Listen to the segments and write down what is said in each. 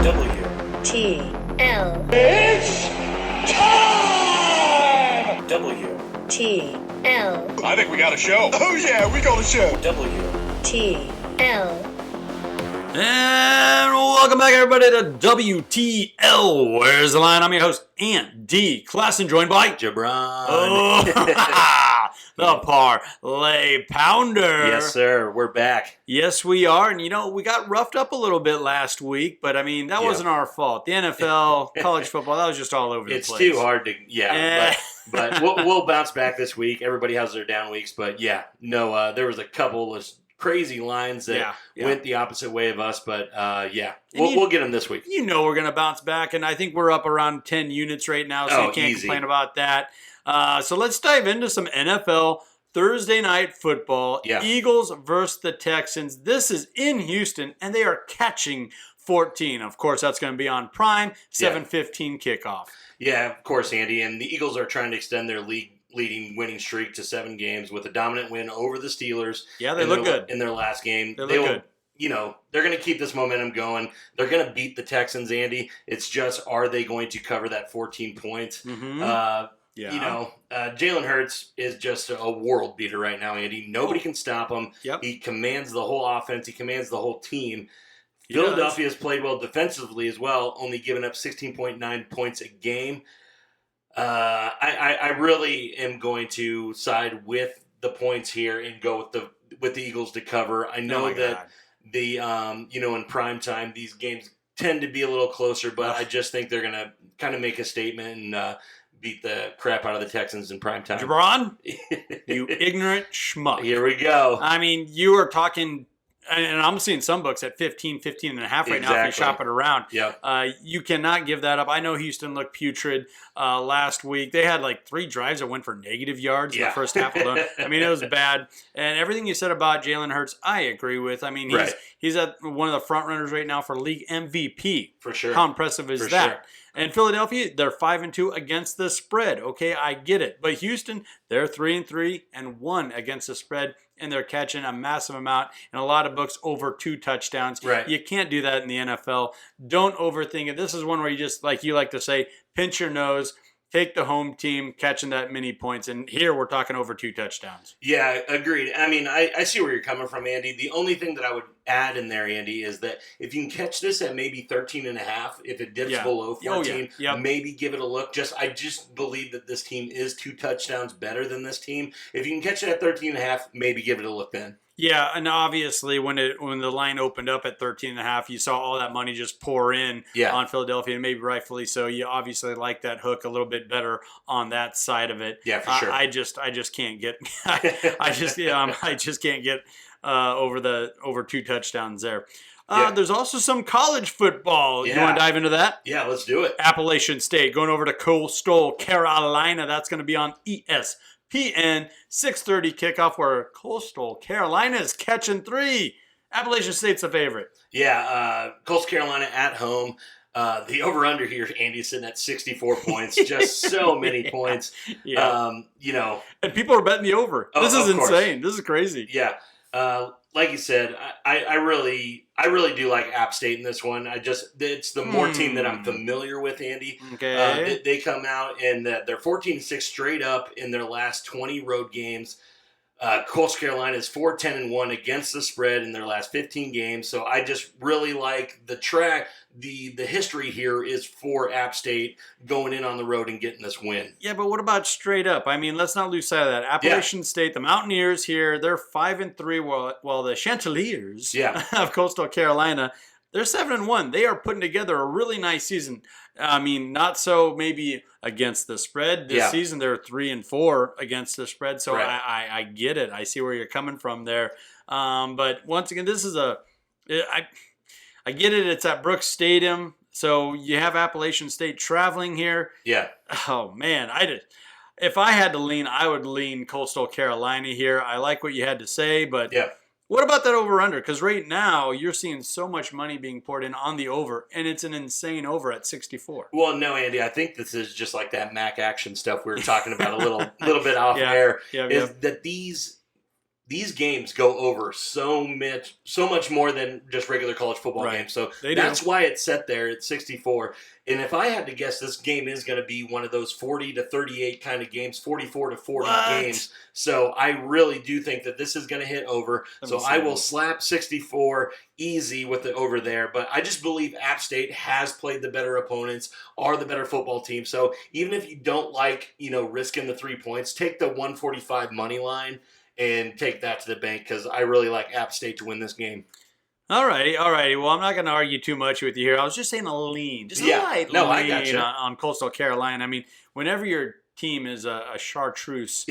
W-T-L. It's time! W-T-L. I think we got a show. Oh yeah, we got a show. W-T-L. And welcome back, everybody, to WTL. Where's the line? I'm your host, Ant D. Klassen, joined by JaBron. Oh, the Parlay Pounder. Yes, sir. We're back. Yes, we are. And, we got roughed up a little bit last week, but, that wasn't our fault. The NFL, college football, that was just all over the place. It's too hard to, but we'll bounce back this week. Everybody has their down weeks, but, there was a couple of crazy lines that went the opposite way of us, but we'll get them this week. We're going to bounce back, and I think we're up around 10 units right now, so you can't complain about that. So let's dive into some NFL Thursday night football. Yeah. Eagles versus the Texans. This is in Houston, and they are catching 14. Of course, that's going to be on Prime, 7:15 kickoff. Yeah, of course, Andy. And the Eagles are trying to extend their leading winning streak to 7 games with a dominant win over the Steelers. Yeah, they look good in their last game. They look good. They're going to keep this momentum going. They're going to beat the Texans, Andy. It's just, are they going to cover that 14 points? Mm-hmm. Jalen Hurts is just a world beater right now, Andy. Nobody can stop him. Yep. He commands the whole offense. He commands the whole team. Philadelphia has played well defensively as well, only giving up 16.9 points a game. I really am going to side with the points here and go with the Eagles to cover. I know that the in prime time these games tend to be a little closer, but I just think they're gonna kind of make a statement and beat the crap out of the Texans in prime time. JaBron, you ignorant schmuck. Here we go. You are talking. And I'm seeing some books at 15 and a half right now if you shop it around. Yeah. You cannot give that up. I know Houston looked putrid last week. They had like 3 drives that went for negative yards in the first half alone. It was bad. And everything you said about Jalen Hurts, I agree with. He's at one of the front runners right now for league MVP. For sure. How impressive is that? Sure. And Philadelphia, they're 5-2 against the spread. Okay, I get it. But Houston, they're 3-3 and 1 against the spread, and they're catching a massive amount. In a lot of books, over 2 touchdowns. Right. You can't do that in the NFL. Don't overthink it. This is one where you just, like you like to say, pinch your nose, take the home team, catching that many points. And here we're talking over 2 touchdowns. Yeah, agreed. I see where you're coming from, Andy. The only thing that I would add in there, Andy, is that if you can catch this at maybe 13 and a half, if it dips below 14, maybe give it a look. I just believe that this team is 2 touchdowns better than this team. If you can catch it at 13 and a half, maybe give it a look then. Yeah, and obviously when the line opened up at 13 and a half, you saw all that money just pour in on Philadelphia, and maybe rightfully so. You obviously like that hook a little bit better on that side of it. Yeah, for sure. I just can't get I just can't get over 2 touchdowns there. There's also some college football. Yeah. You want to dive into that? Yeah, let's do it. Appalachian State going over to Coastal Carolina. That's going to be on ESPN, 6:30 kickoff, where Coastal Carolina is catching 3. Appalachian State's the favorite. Yeah, Coastal Carolina at home. The over-under here, Andy, is sitting at 64 points. Just so many points. Yeah. And people are betting the over. This is insane. This is crazy. Yeah. Like you said, I really do like App State in this one. It's the more team that I'm familiar with, Andy. Okay. They come out and they're 14-6 straight up in their last 20 road games. Coastal Carolina is 4-10-1 against the spread in their last 15 games. So I just really like the track. The history here is for App State going in on the road and getting this win. Yeah, but what about straight up? Let's not lose sight of that. Appalachian State, the Mountaineers here, they're 5-3, while the Chanticleers of Coastal Carolina, they're 7-1. They are putting together a really nice season. Not so maybe against the spread. This season they're 3-4 against the spread. So I get it. I see where you're coming from there. But once again, this is I get it. It's at Brooks Stadium. So you have Appalachian State traveling here. Yeah. Oh man, if I had to lean, I would lean Coastal Carolina here. I like what you had to say, but what about that over-under? Because right now, you're seeing so much money being poured in on the over, and it's an insane over at 64. Well, no, Andy, I think this is just like that Mac action stuff we were talking about a little bit off air. That these games go over so much more than just regular college football games. So that's why it's set there at 64. And if I had to guess, this game is going to be one of those 40 to 38 kind of games, 44 to 40 games. So I really do think that this is going to hit over. So I will slap 64 easy with the over there. But I just believe App State has played the better opponents, are the better football team. So even if you don't like, risking the 3 points, take the 145 money line and take that to the bank, because I really like App State to win this game. All righty. Well, I'm not going to argue too much with you here. I was just saying a lean, just a light lean I got you. on Coastal Carolina. I mean, whenever your team is a chartreuse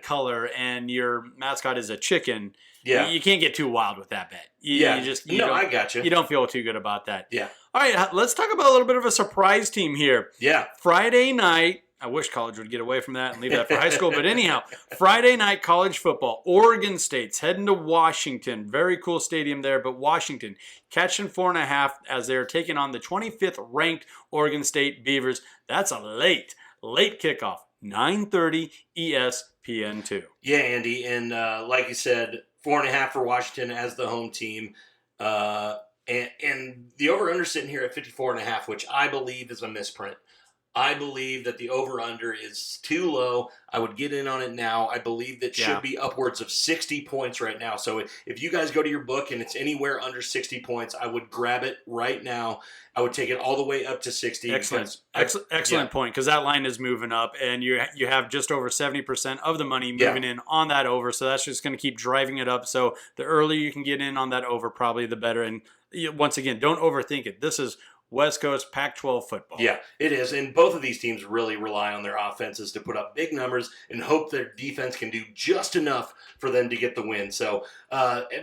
color and your mascot is a chicken, you can't get too wild with that bet. I got you. You don't feel too good about that. Yeah. All right, let's talk about a little bit of a surprise team here. Yeah. Friday night. I wish college would get away from that and leave that for high school. But anyhow, Friday night college football. Oregon State's heading to Washington. Very cool stadium there, but Washington catching 4.5 as they're taking on the 25th ranked Oregon State Beavers. That's a late kickoff. 9:30 ESPN2. Yeah, Andy. And like you said, 4.5 for Washington as the home team. And the over-under sitting here at 54.5, which I believe is a misprint. I believe that the over-under is too low. I would get in on it now. I believe that should be upwards of 60 points right now. So if you guys go to your book and it's anywhere under 60 points, I would grab it right now. I would take it all the way up to 60. Excellent point, because that line is moving up, and you have just over 70% of the money moving in on that over. So that's just going to keep driving it up. So the earlier you can get in on that over, probably the better. And once again, don't overthink it. This is West Coast Pac-12 football. Yeah, it is. And both of these teams really rely on their offenses to put up big numbers and hope their defense can do just enough for them to get the win. So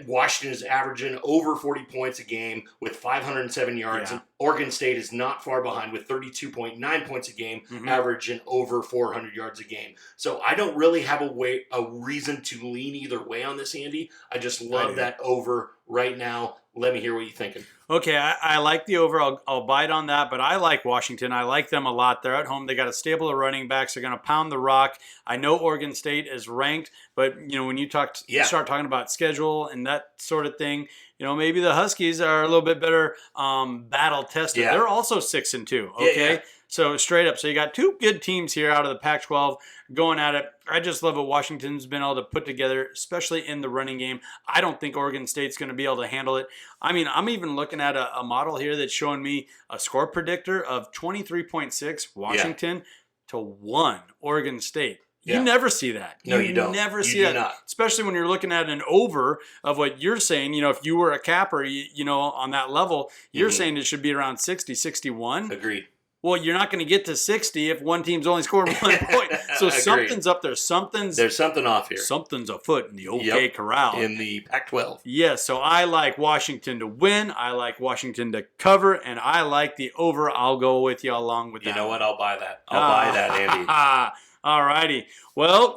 Washington is averaging over 40 points a game with 507 yards. And Oregon State is not far behind with 32.9 points a game, averaging over 400 yards a game. So I don't really have a reason to lean either way on this, Andy. I just love that over right now. Let me hear what you're thinking. Okay, I like the over. I'll bite on that, but I like Washington. I like them a lot. They're at home. They got a stable of running backs. They're going to pound the rock. I know Oregon State is ranked, but when you start talking about schedule and that sort of thing, maybe the Huskies are a little bit better battle tested. They're also 6-2. Okay. So straight up. So you got two good teams here out of the Pac-12 going at it. I just love what Washington's been able to put together, especially in the running game. I don't think Oregon State's going to be able to handle it. I mean, I'm even looking at a model here that's showing me a score predictor of 23.6 Washington to 1 Oregon State. You never see that. No, you don't. Never see that. Not. Especially when you're looking at an over of what you're saying. If you were a capper, on that level, you're saying it should be around 60, 61. Agreed. Well, you're not going to get to 60 if one team's only scored 1 point. So something's up there. There's something off here. Something's afoot in the OK Corral. In the Pac-12. Yes, so I like Washington to win. I like Washington to cover. And I like the over. I'll go with you along with that. You know what? I'll buy that. I'll buy that, Andy. All righty. Well,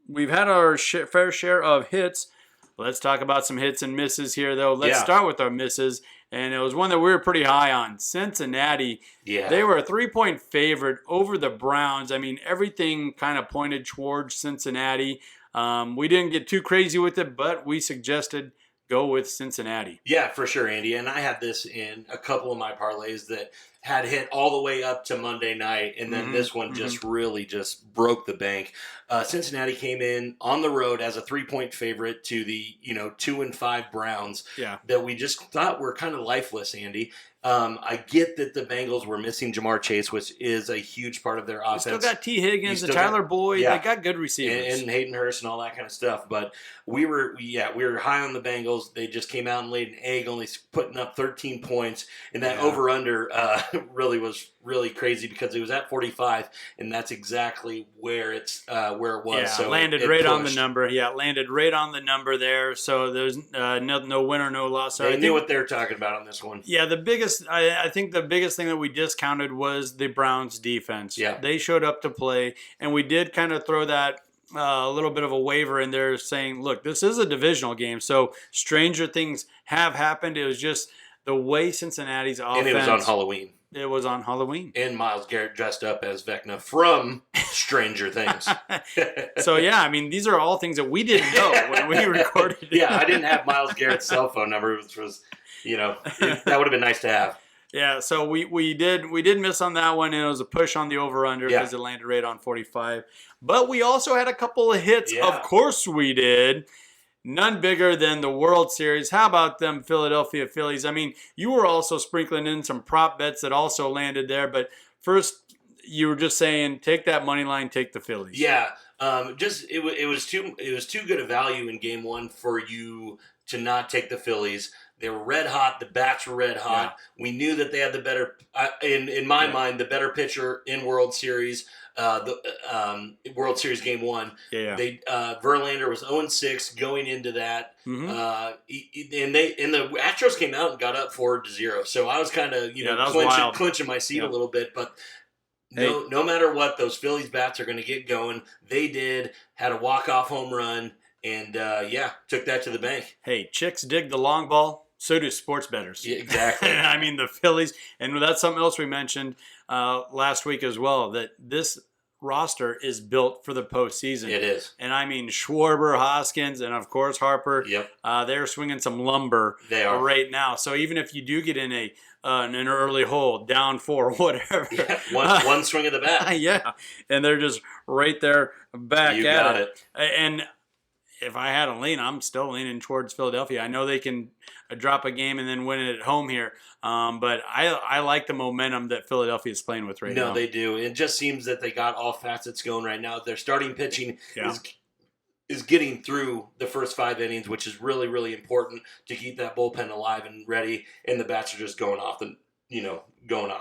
we've had our fair share of hits. Let's talk about some hits and misses here, though. Let's start with our misses. And it was one that we were pretty high on. Cincinnati, they were a 3-point favorite over the Browns. I mean, everything kind of pointed towards Cincinnati. We didn't get too crazy with it, but we suggested go with Cincinnati. Yeah, for sure, Andy. And I had this in a couple of my parlays that had hit all the way up to Monday night, and then this one just really just broke the bank. Cincinnati came in on the road as a 3-point favorite to the 2-5 Browns that we just thought were kind of lifeless, Andy. I get that the Bengals were missing Jamar Chase, which is a huge part of their offense. You still got T. Higgins and Tyler Boyd. They got good receivers. And Hayden Hurst and all that kind of stuff. But we were high on the Bengals. They just came out and laid an egg, only putting up 13 points. And that over-under really was really crazy because it was at 45, and that's exactly where it was. Yeah, so landed right on the number. Yeah, landed right on the number there. So there's no win or no loss. They knew what they were talking about on this one. Yeah, I think the biggest thing that we discounted was the Browns defense. Yeah. They showed up to play, and we did kind of throw that a little bit of a waiver in there saying, look, this is a divisional game, so stranger things have happened. It was just the way Cincinnati's offense. And it was on Halloween. It was on Halloween. And Myles Garrett dressed up as Vecna from Stranger Things. So, yeah, I mean, these are all things that we didn't know when we recorded. Yeah, I didn't have Myles Garrett's cell phone number, which was, that would have been nice to have. Yeah, so we did miss on that one, and it was a push on the over-under because it landed right on 45. But we also had a couple of hits. Yeah. Of course we did. None bigger than the World Series. How about them Philadelphia Phillies? I mean, you were also sprinkling in some prop bets that also landed there. But first, you were just saying, take that money line, take the Phillies. Yeah, it was too good a value in Game 1 for you to not take the Phillies. They were red hot. The bats were red hot. Yeah. We knew that they had the better, in my mind, the better pitcher in World Series. World Series Game 1. Yeah. Verlander was 0-6 going into that. Mm-hmm. And the Astros came out and got up 4-0. So I was kind of clinching my seat a little bit, but. No matter what, those Phillies bats are going to get going. They did, had a walk-off home run, and took that to the bank. Hey, chicks dig the long ball. So do sports bettors. Yeah, exactly. I mean, the Phillies, and that's something else we mentioned last week as well, that this roster is built for the postseason. It is. And I mean, Schwarber, Hoskins, and of course Harper. Yep. They're swinging some lumber right now. So even if you do get in an early hole, down 4, whatever. Yeah, one swing of the bat. Yeah. And they're just right there back you at got it. And if I had a lean, I'm still leaning towards Philadelphia. I know they can drop a game and then win it at home here. But I like the momentum that Philadelphia is playing with right now. No, they do. It just seems that they got all facets going right now. Their starting pitching is getting through the first 5 innings, which is really, really important to keep that bullpen alive and ready. And the bats are just going off.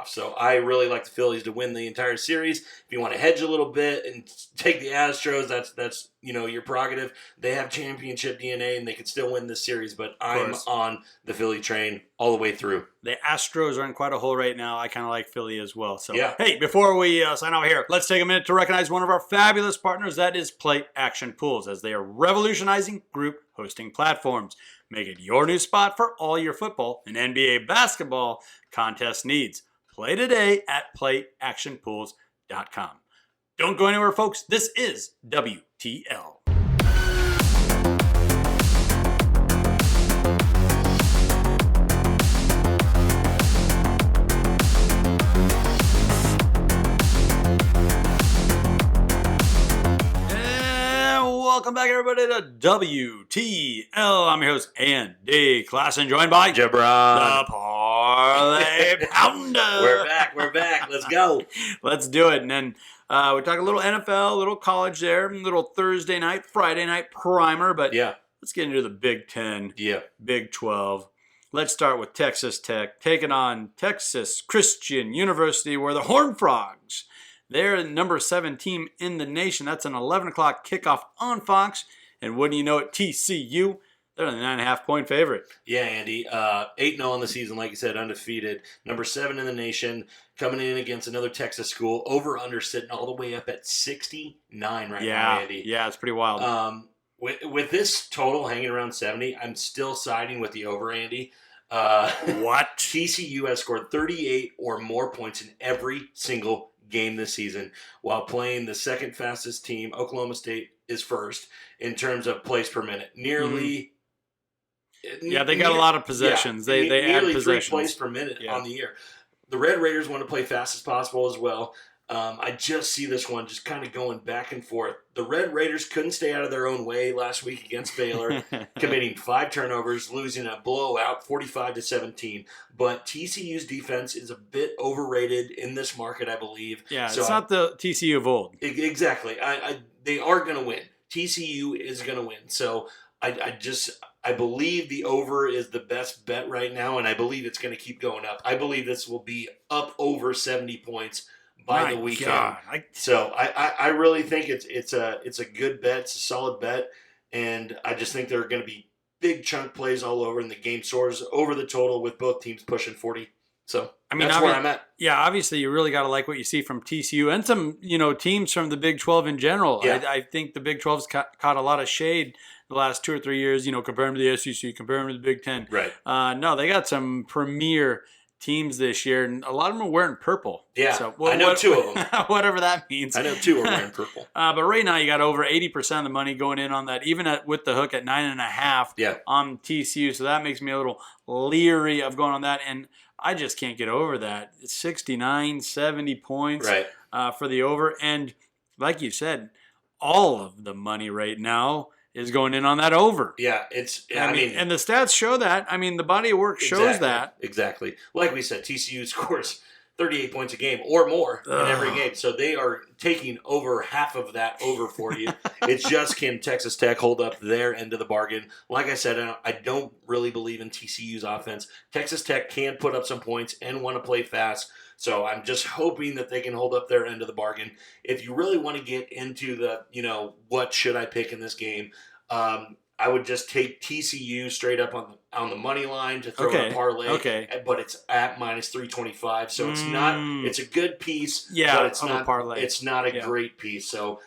So I really like the Phillies to win the entire series. If you want to hedge a little bit and take the Astros, that's your prerogative. They have championship DNA and they could still win this series, but I'm on the Philly train all the way through. The Astros are in quite a hole right now. I kind of like Philly as well. So, yeah. Hey, before we sign out here, let's take a minute to recognize one of our fabulous partners. That is Play Action Pools, as they are revolutionizing group hosting platforms. Make it your new spot for all your football and NBA basketball contest needs. Play today at playactionpools.com. Don't go anywhere, folks. This is WTL. Welcome back, everybody, to WTL. I'm your host, Andy Klassen, joined by JaBron, the Parlay Pounder. We're back. Let's go. Let's do it. And then we talk a little NFL, a little college there, a little Thursday night, Friday night primer. But let's get into the Big 10, Big 12. Let's start with Texas Tech, taking on Texas Christian University, where the Horned Frogs, they're the number 7 team in the nation. That's an 11 o'clock kickoff on Fox. And wouldn't you know it, TCU, they're the 9.5-point favorite. Yeah, Andy. 8-0 on the season, like you said, undefeated. Number 7 in the nation, coming in against another Texas school. Over-under sitting all the way up at 69 right now, Andy. Yeah, it's pretty wild. With this total hanging around 70, I'm still siding with the over, Andy. What? TCU has scored 38 or more points in every single game this season, while playing the second fastest team. Oklahoma State is first in terms of plays per minute. Nearly. Yeah, they got a lot of possessions. They add possessions. 3 plays per minute on the year. The Red Raiders want to play fast as possible as well. I just see this one just kind of going back and forth. The Red Raiders couldn't stay out of their own way last week against Baylor, committing 5 turnovers, losing a blowout 45-17. But TCU's defense is a bit overrated in this market, I believe. Yeah, so it's not the TCU of old. Exactly. They are going to win. TCU is going to win. So I believe the over is the best bet right now, and I believe it's going to keep going up. I believe this will be up over 70 points by the weekend. So I really think it's a good bet. It's a solid bet, and I just think there are going to be big chunk plays all over, and the game soars over the total with both teams pushing 40. So that's where I'm at. Yeah, obviously you really got to like what you see from TCU and some teams from the Big 12 in general. Yeah. I think the Big 12's caught a lot of shade the last 2 or 3 years, compare them to the SEC, compare them to the Big Ten. Right. No, they got some premier teams this year, and a lot of them are wearing purple. Yeah, so, I know 2 of them. Whatever that means. I know 2 are wearing purple. But right now, you got over 80% of the money going in on that, even with the hook at 9.5 on TCU. So that makes me a little leery of going on that, and I just can't get over that. It's 69, 70 points for the over, and like you said, all of the money right now is going in on that over. Yeah, I mean, and the stats show that. I mean, the body of work shows that. Exactly. Like we said, TCU scores 38 points a game or more in every game. So they are taking over half of that over for you. It's just, can Texas Tech hold up their end of the bargain? Like I said, I don't really believe in TCU's offense. Texas Tech can put up some points and want to play fast. So I'm just hoping that they can hold up their end of the bargain. If you really want to get into the, what should I pick in this game, I would just take TCU straight up on the money line to throw in a parlay. But it's at minus 325, so it's not. It's a good piece. Yeah, but it's not. Parlay. It's not a great piece. So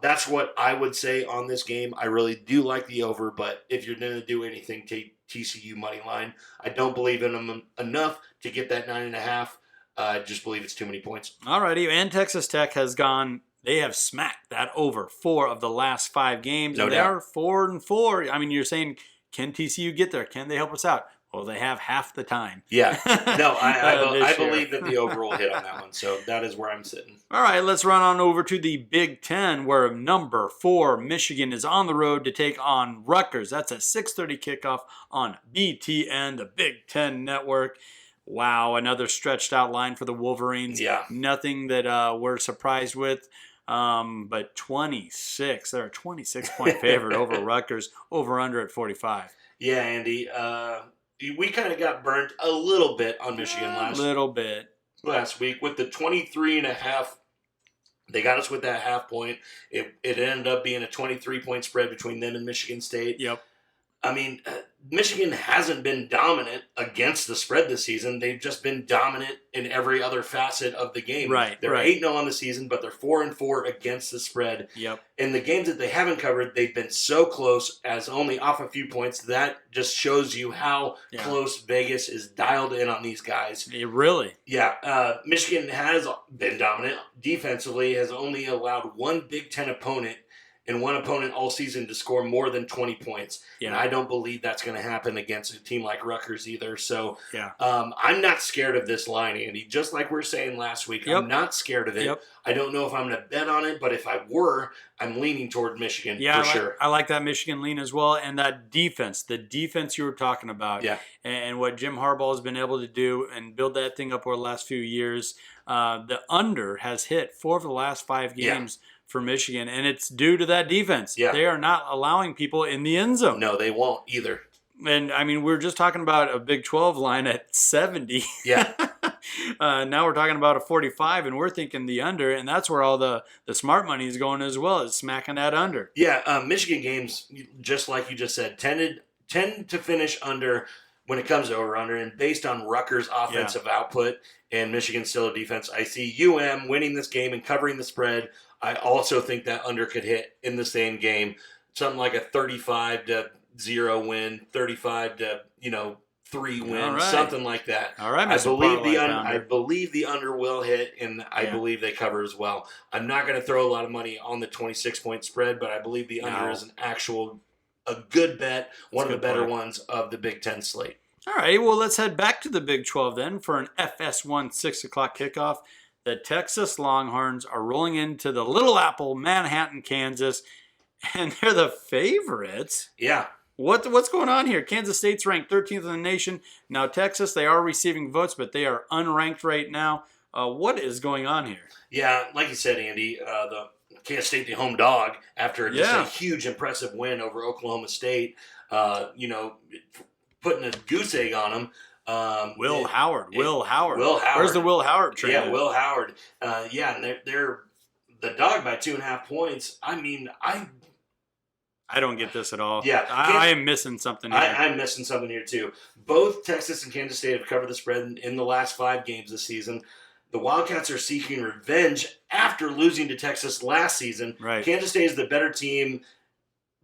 that's what I would say on this game. I really do like the over, but if you're going to do anything, take TCU money line. I don't believe in them enough to get that 9.5. I just believe it's too many points. Alrighty, and Texas Tech has gone. They have smacked that over 4 of the last 5 games. No they doubt. are 4-4. I mean, you're saying, can TCU get there? Can they help us out? Well, they have half the time. Yeah. No, I believe that the over will hit on that one. So that is where I'm sitting. All right, let's run on over to the Big Ten, where number 4 Michigan is on the road to take on Rutgers. That's a 6:30 kickoff on BTN, the Big Ten Network. Wow, another stretched out line for the Wolverines. Yeah. Nothing that we're surprised with. But 26. They're a 26-point favorite over Rutgers, over under at 45. Yeah, Andy. We kind of got burnt a little bit on Michigan last week with the 23.5. They got us with that half point. It ended up being a 23-point spread between them and Michigan State. Yep. I mean, Michigan hasn't been dominant against the spread this season. They've just been dominant in every other facet of the game. Right. They're 8-0 on the season, but they're 4-4 against the spread. Yep. In the games that they haven't covered, they've been so close as only off a few points. That just shows you how close Vegas is dialed in on these guys. Really? Yeah. Michigan has been dominant defensively, has only allowed one Big Ten opponent and one opponent all season to score more than 20 points. Yeah. And I don't believe that's going to happen against a team like Rutgers either. So I'm not scared of this line, Andy. Just like we were saying last week, I'm not scared of it. Yep. I don't know if I'm going to bet on it, but if I were, I'm leaning toward Michigan for sure. I like that Michigan lean as well. And that defense, the defense you were talking about, and what Jim Harbaugh has been able to do and build that thing up over the last few years, the under has hit 4 of the last 5 games for Michigan, and it's due to that defense. Yeah. They are not allowing people in the end zone. No, they won't either. And, I mean, we were just talking about a Big 12 line at 70. Yeah. Now we're talking about a 45, and we're thinking the under, and that's where all the smart money is going as well, is smacking that under. Yeah, Michigan games, just like you just said, tend to finish under when it comes to over-under, and based on Rutgers' offensive output and Michigan's stellar defense, I see UM winning this game and covering the spread. I also think that under could hit in the same game, something like a 35-0 win, 35-3 win, something like that. All right, I believe the under will hit, and I believe they cover as well. I'm not going to throw a lot of money on the 26-point spread, but I believe the under is a good bet, one of the better ones of the Big Ten slate. All right, well, let's head back to the Big 12 then for an FS1 6 o'clock kickoff. The Texas Longhorns are rolling into the Little Apple, Manhattan, Kansas, and they're the favorites. Yeah. What's going on here? Kansas State's ranked 13th in the nation. Now Texas, they are receiving votes, but they are unranked right now. What is going on here? Yeah, like you said, Andy, the Kansas State, the home dog, after just a huge, impressive win over Oklahoma State, putting a goose egg on them. Will Howard. Where's the Will Howard train? Yeah, Will Howard. And they're the dog by 2.5 points. I mean, I don't get this at all. Yeah, I am missing something here. I'm missing something here too. Both Texas and Kansas State have covered the spread in the last 5 games this season. The Wildcats are seeking revenge after losing to Texas last season. Right. Kansas State is the better team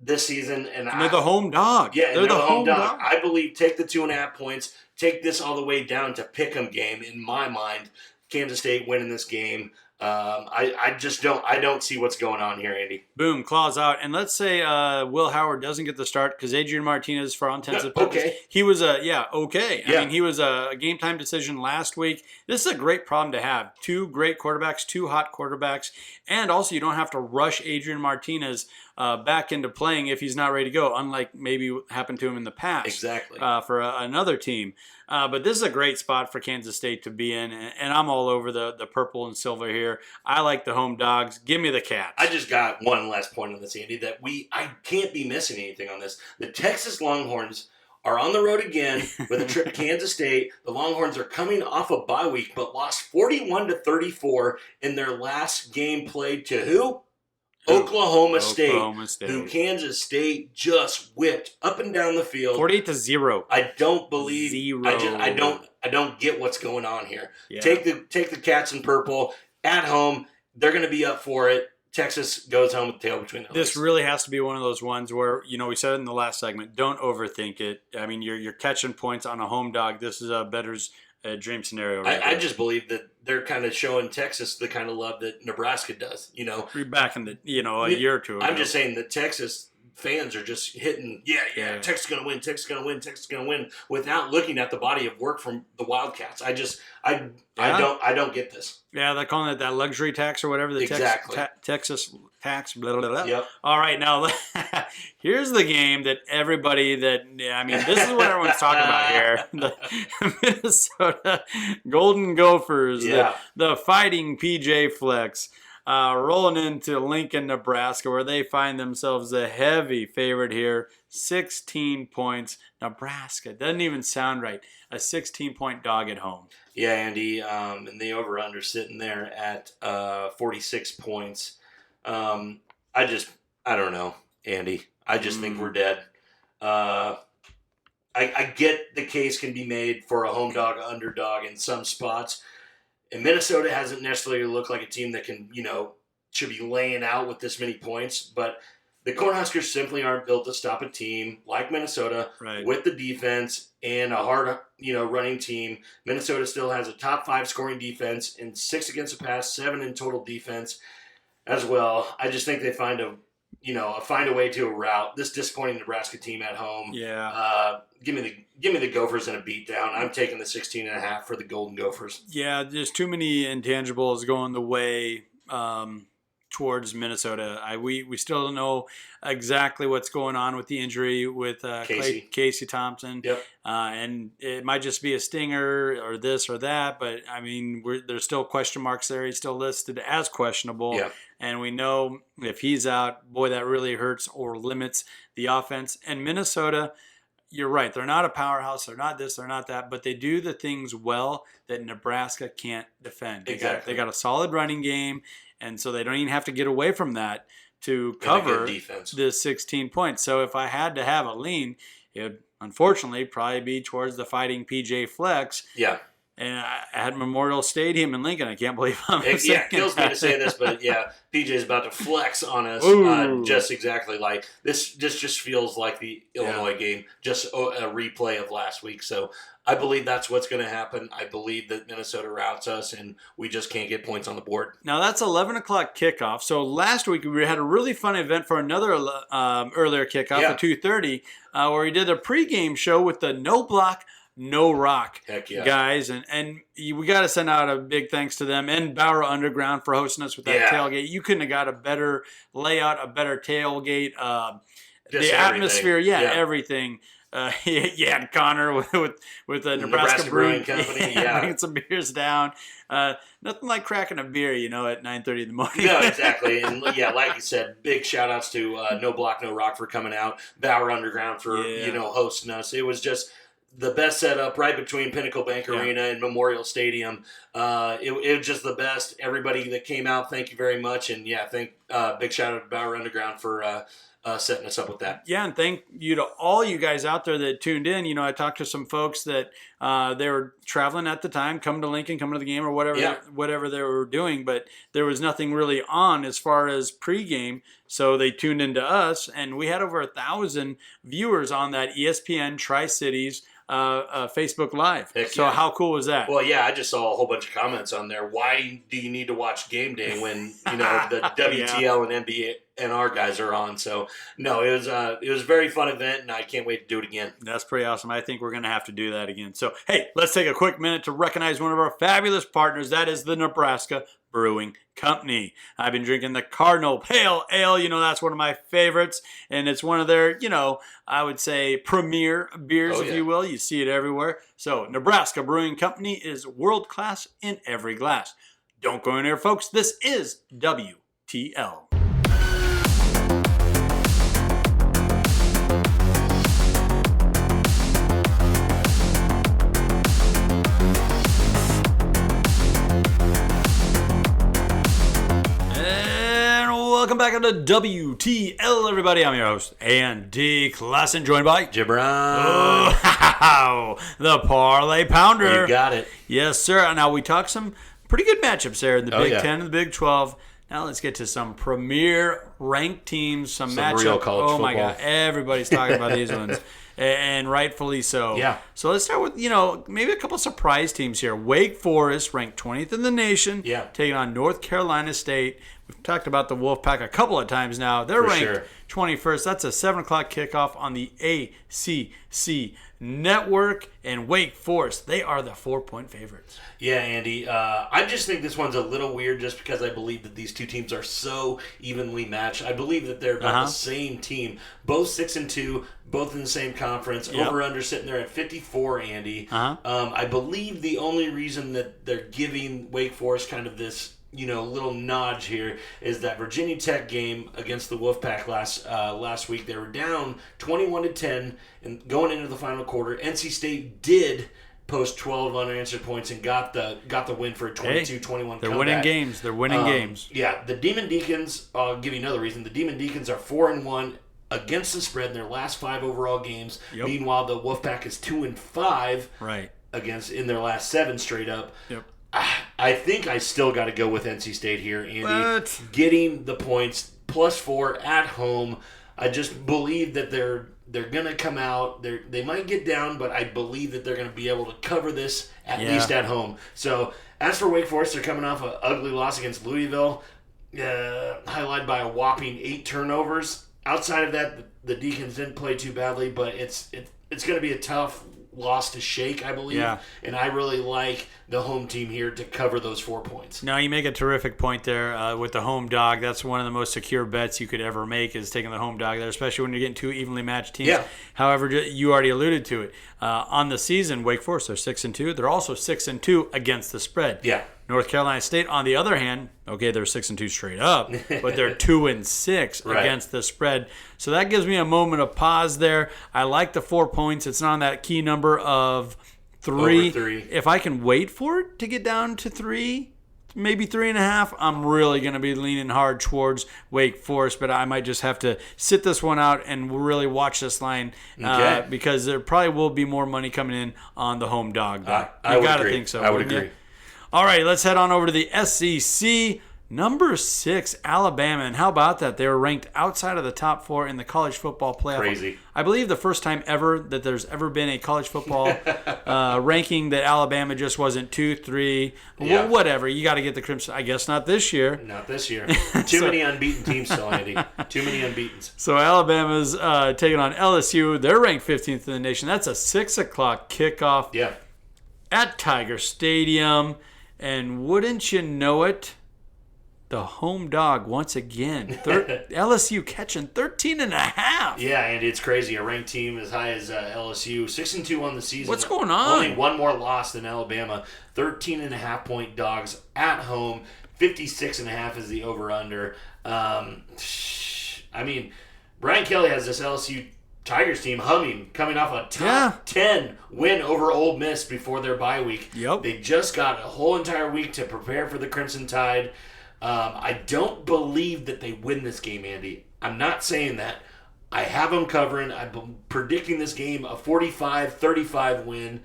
this season. And they're the home dog. Yeah, they're the home dog. I believe take the 2.5 points, take this all the way down to pick'em game. In my mind, Kansas State winning this game. I don't see what's going on here, Andy. Boom, claws out. And let's say Will Howard doesn't get the start because Adrian Martinez, for all intents and purposes, he was okay. I mean, he was a game time decision last week. This is a great problem to have. 2 great quarterbacks, 2 hot quarterbacks, and also you don't have to rush Adrian Martinez back into playing if he's not ready to go, unlike maybe happened to him in the past. Exactly. For another team. But this is a great spot for Kansas State to be in, and I'm all over the purple and silver here. I like the home dogs. Give me the Cats. I just got one last point on this, Andy, that I can't be missing anything on this. The Texas Longhorns are on the road again with a trip to Kansas State. The Longhorns are coming off a bye week, but lost 41-34 in their last game played to who? Oklahoma State, who Kansas State just whipped up and down the field, 48-0. I don't believe 0. I don't get what's going on here. Yeah. Take the Cats in purple at home. They're going to be up for it. Texas goes home with the tail between their legs. This really has to be one of those ones where, we said it in the last segment, don't overthink it. I mean, you're catching points on a home dog. This is a bettor's dream scenario. I just believe that they're kind of showing Texas the kind of love that Nebraska does. We're back in the a year or two ago. I'm just saying that Texas fans are just hitting, Texas going to win, Texas going to win, Texas going to win, without looking at the body of work from the Wildcats. I don't get this. Yeah, they're calling it that luxury tax or whatever. The Texas tax. Blah, blah, blah. Yep. All right, now here's the game that this is what everyone's talking about here. The Minnesota Golden Gophers, the Fighting PJ Flex. Rolling into Lincoln, Nebraska, where they find themselves a heavy favorite here. 16 points. Nebraska. Doesn't even sound right. A 16-point dog at home. Yeah, Andy. And the over-under sitting there at 46 points. I don't know, Andy. I just think we're dead. I get the case can be made for a home dog underdog in some spots. And Minnesota hasn't necessarily looked like a team that can, should be laying out with this many points. But the Cornhuskers simply aren't built to stop a team like Minnesota with the defense and a hard, running team. Minnesota still has a top 5 scoring defense and 6 against the pass, 7 in total defense as well. I just think they find a way to a route. This disappointing Nebraska team at home. Yeah. Give me the Gophers in a beatdown. I'm taking the 16.5 for the Golden Gophers. Yeah, there's too many intangibles going the way towards Minnesota. We still don't know exactly what's going on with the injury with Casey Thompson. Yep. And it might just be a stinger or this or that, but there's still question marks there. He's still listed as questionable. Yeah. And we know if he's out, boy, that really hurts or limits the offense. And Minnesota, you're right. They're not a powerhouse. They're not this. They're not that. But they do the things well that Nebraska can't defend. Exactly. They got a solid running game, and so they don't even have to get away from that to cover the 16 points. So if I had to have a lean, it would unfortunately probably be towards the Fighting PJ Flex. Yeah. And at Memorial Stadium in Lincoln, I can't believe I'm saying it kills me to say this, but PJ's about to flex on us. Just exactly like this. Just feels like the Illinois game, just a replay of last week. So I believe that's what's going to happen. I believe that Minnesota routes us, and we just can't get points on the board. Now that's 11 o'clock kickoff. So last week we had a really fun event for another earlier kickoff at 2:30, where we did a pregame show with the No Block, No Rock guys, and we got to send out a big thanks to them and Bower Underground for hosting us with that tailgate. You couldn't have got a better layout, a better tailgate, the atmosphere, everything. You had Connor with the Nebraska Brewing Company, bringing some beers down. Nothing like cracking a beer, at 9:30 in the morning. No, exactly. And like you said, big shout outs to No Block, No Rock for coming out, Bower Underground for hosting us. It was just the best setup right between Pinnacle Bank Arena and Memorial Stadium. It was just the best. Everybody that came out, thank you very much. And big shout out to Bower Underground for setting us up with that. Yeah, and thank you to all you guys out there that tuned in. I talked to some folks that they were traveling at the time, coming to Lincoln, coming to the game, or whatever they were doing, but there was nothing really on as far as pregame, so they tuned into us, and we had over 1,000 viewers on that ESPN Tri-Cities Facebook Live. So how cool was that? Well, yeah, I just saw a whole bunch of comments on there. Why do you need to watch game day when the WTL and NBA and our guys are on? So no, it was a very fun event, and I can't wait to do it again. That's pretty awesome. I think we're going to have to do that again. So hey, let's take a quick minute to recognize one of our fabulous partners. That is the Nebraska Brewing Company. I've been drinking the Cardinal Pale Ale. That's one of my favorites, and it's one of their, I would say premier beers, if you will. You see it everywhere. So Nebraska Brewing Company is world class in every glass. Don't go in there, folks. This is WTL. Welcome back to WTL, everybody. I'm your host, Andy Klassen, joined by JaBron. Oh, the Parlay Pounder. You got it. Yes, sir. Now, we talked some pretty good matchups there in the Big 10 and the Big 12. Now, let's get to some premier ranked teams, some matchups. Real college football. My God. Everybody's talking about these ones. And rightfully so. Yeah. So let's start with, maybe a couple surprise teams here. Wake Forest, ranked 20th in the nation, taking on North Carolina State. We've talked about the Wolfpack a couple of times now. They're ranked 21st. That's a 7 o'clock kickoff on the ACC Network. And Wake Forest, they are the 4-point favorites. Yeah, Andy. I just think this one's a little weird just because I believe that these two teams are so evenly matched. I believe that they're about the same team. Both 6-2, both in the same conference. Over-under sitting there at 54, Andy. I believe the only reason that they're giving Wake Forest kind of this little nudge here is that Virginia Tech game against the Wolfpack last week. They were down 21-10 and going into the final quarter. NC State did post 12 unanswered points and got the win for a 22-21 comeback. They're winning games. They're winning games. Yeah, the Demon Deacons, I'll give you another reason. The Demon Deacons are 4-1 against the spread in their last 5 overall games. Meanwhile, the Wolfpack is 2-5 against in their last 7 straight up. I think I still got to go with NC State here, Andy. Getting the points +4 at home. I just believe that they're going to come out. They might get down, but I believe that they're going to be able to cover this at least at home. So as for Wake Forest, they're coming off an ugly loss against Louisville, highlighted by a whopping 8 turnovers. Outside of that, the Deacons didn't play too badly, but it's going to be a tough loss to shake, I believe. And I really like the home team here to cover those 4 points. No, you make a terrific point there with the home dog. That's one of the most secure bets you could ever make is taking the home dog there, especially when you're getting 2 evenly matched teams. However, you already alluded to it. On the season, Wake Forest, they're 6-2. They're also 6-2 against the spread. North Carolina State, on the other hand, they're 6-2 straight up, but they're 2-6 against the spread. So that gives me a moment of pause there. I like the 4 points. It's not on that key number of 3. Over 3. If I can wait for it to get down to 3, maybe 3.5, I'm really going to be leaning hard towards Wake Forest, but I might just have to sit this one out and really watch this line because there probably will be more money coming in on the home dog. I would agree. Think so. I would agree. All right, let's head on over to the SEC. Number 6, Alabama. And how about that? They were ranked outside of the top 4 in the college football playoff. Crazy. I believe the first time ever that there's ever been a college football ranking that Alabama just wasn't 2, 3, whatever. You got to get the Crimson. I guess not this year. Not this year. Too many unbeaten teams still, Andy. Too many unbeatens. So Alabama's taking on LSU. They're ranked 15th in the nation. That's a 6 o'clock kickoff at Tiger Stadium. And wouldn't you know it, the home dog once again. LSU catching 13.5. Yeah, Andy, it's crazy. A ranked team as high as LSU, 6-2 on the season. What's going on? Only one more loss than Alabama. 13.5-point dogs at home. 56.5 is the over/under. I mean, Brian Kelly has this LSU Tigers team humming, coming off a top 10 win over Ole Miss before their bye week. They just got a whole entire week to prepare for the Crimson Tide. I don't believe that they win this game, Andy. I'm not saying that, I have them covering. I'm predicting this game a 45-35 win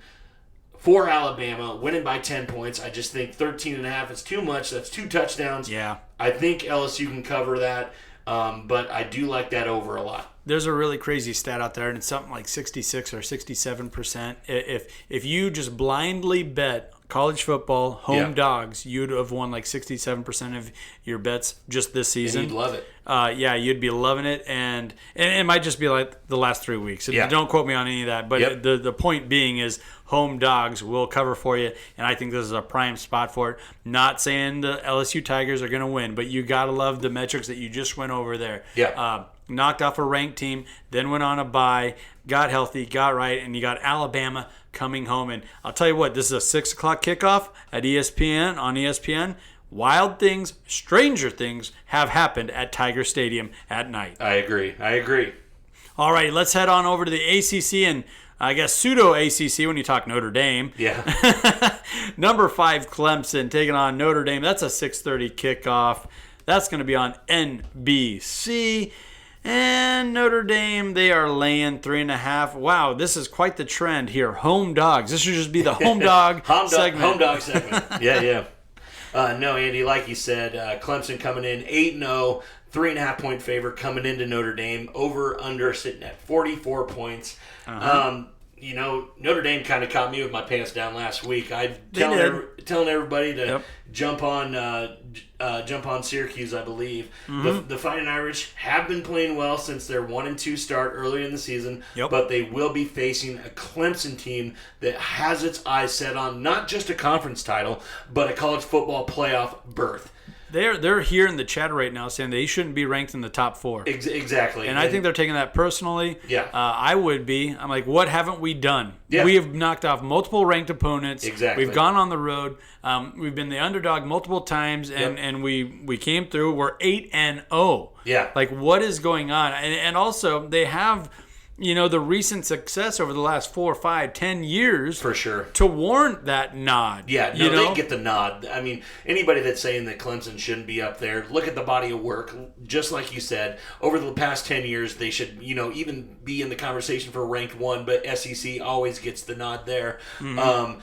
for Alabama, winning by 10 points. I just think 13.5 is too much. That's 2 touchdowns. Yeah. I think LSU can cover that, but I do like that over a lot. There's a really crazy stat out there, and it's something like 66 or 67%. If you just blindly bet college football home dogs, you'd have won like 67% of your bets just this season. And you'd love it. Yeah, you'd be loving it, and it might just be like the last 3 weeks. Yeah. Don't quote me on any of that, but the point being is home dogs will cover for you, and I think this is a prime spot for it. Not saying the LSU Tigers are going to win, but you got to love the metrics that you just went over there. Yeah. Knocked off a ranked team, then went on a bye, got healthy, got right, and you got Alabama coming home. And I'll tell you what, this is a 6 o'clock kickoff at ESPN, on ESPN. Wild things, stranger things have happened at Tiger Stadium at night. I agree. All right, let's head on over to the ACC and I guess pseudo-ACC when you talk Notre Dame. Yeah. Number 5 Clemson taking on Notre Dame. That's a 6:30 kickoff. That's going to be on NBC. And Notre Dame, they are laying 3.5. Wow, this is quite the trend here. Home dogs. This should just be the home dog segment. Home dog segment. Yeah. No, Andy, like you said, Clemson coming in 8-0, 3.5-point favorite coming into Notre Dame. Over under sitting at 44 points. Notre Dame kind of caught me with my pants down last week. I telling everybody to jump on Syracuse, I believe. Mm-hmm. The Fighting Irish have been playing well since their 1-2 start earlier in the season, but they will be facing a Clemson team that has its eyes set on not just a conference title, but a college football playoff berth. They're here in the chat right now saying they shouldn't be ranked in the top 4. Exactly. And I think they're taking that personally. Yeah. I would be. I'm like, what haven't we done? Yeah. We have knocked off multiple ranked opponents. Exactly. We've gone on the road. We've been the underdog multiple times, and we came through. We're 8-0. Yeah. Like, what is going on? And also, they have the recent success over the last 4, 5, 10 years for sure to warrant that nod. Yeah, they get the nod. I mean, anybody that's saying that Clemson shouldn't be up there, look at the body of work. Just like you said, over the past 10 years, they should, even be in the conversation for ranked 1, but SEC always gets the nod there. Mm-hmm.